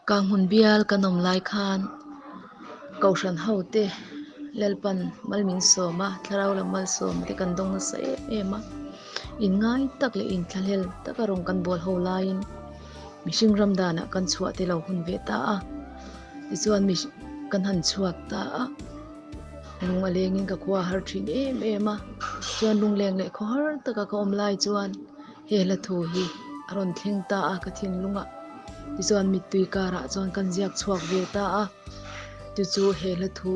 Kang hun bial kanom lai khan kaushan haute lelpan malmin soma tharau la mal som te kan dong na sa ema in ngai tak le in thalhel takarong kan bol ho lain mishing ramdana kan chhuwa te lo hun ve ta a ti chuan mi kan han chuak ta a lung alengin ka khwa har thin ema chuan lung leng le kho har taka ka om lai chuan he la thu hi aron thleng ta a ka thin lunga ti chuan mi tui kara chuan kan ziak chuak ve ta a ti chu he la thu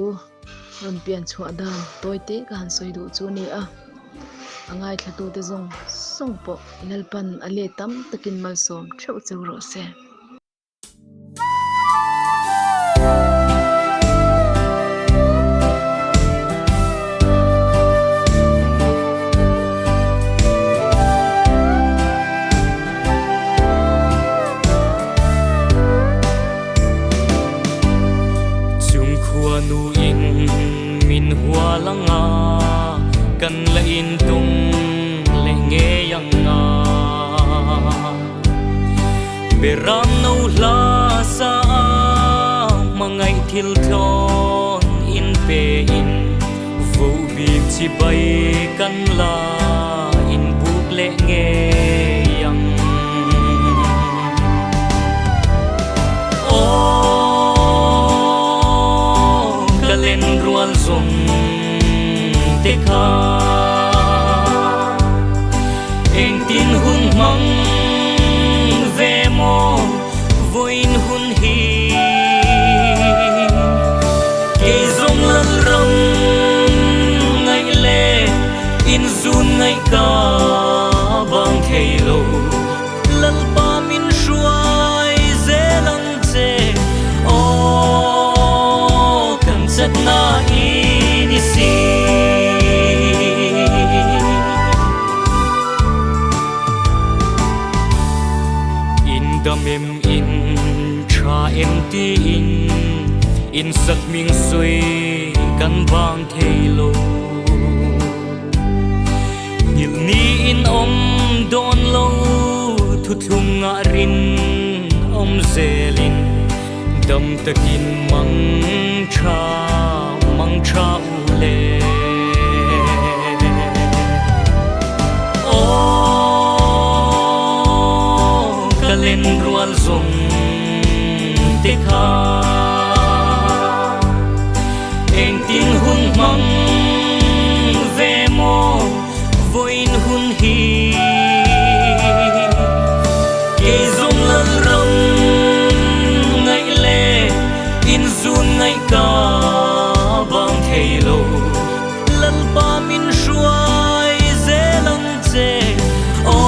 ron pian chhuwa dan toite ka han soi du chu ni a angai thatu te zong songpo lalpan ale tam takin mal som theu cheu ro se nu in min hua langa kan la in tung le nge yang nga beram no la sa mangai thil thon in pe in vo bi chi bai kan la in buk le nge yang lên rual zum te kha eng tin hun mang ve mo voin hun hi ke zong lal ram ngai le in zun ngai ka bang thei lo lal pa min shuai zelang che na ini si in damem in cha em ti in sak ming sui kan bang thelo nil ni in om don lo thu thung nga rin om zelin dam takin mang cha ule kalen rual zum te kha eng tin hun mang ve mo voin hun hi ke zum lal ram ngai le in zun ngai ka bang thei lo lal pa min shuai zelang che o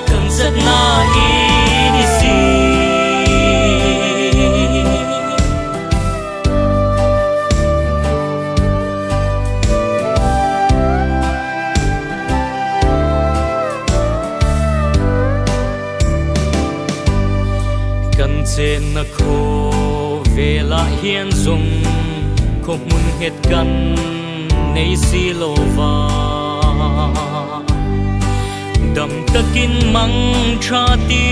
kan zat na ini si kan chen na kho vela hian zum khop mun het kan nei si lova dam takin mang tha ti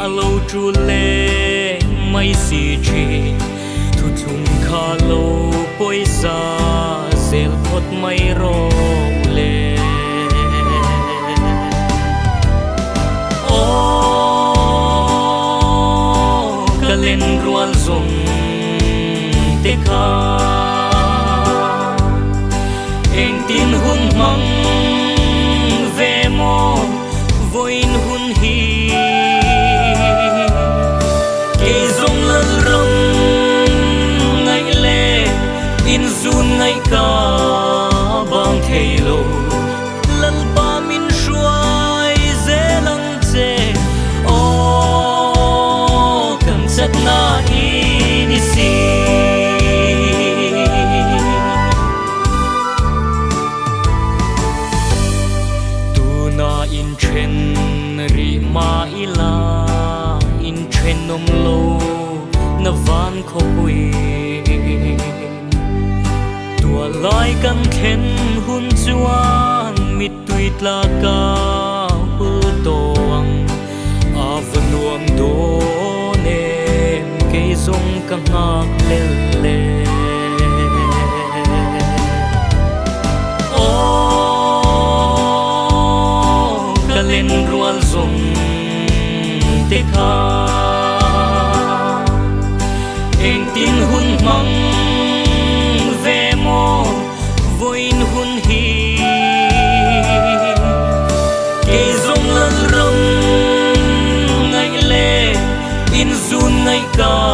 alo tru le mai si chi thu thum kha lo poisa zel phot mai ro le kalen rual zum te kha eng tin hun mang ve mo voin hun hi ke zong lal ram ngai le in zun ngai ka bang thei lo lal pa min shuai zelang che kan zat na ini si in chen ri ma ila in chen nom lo na van kho pui tua lai kan khen hun chuan mit tui tla ka hu toang avan nuam do kha eng tin hun mang ve mo voin hun hi ke zong lan ram ngai le in zun ngai ka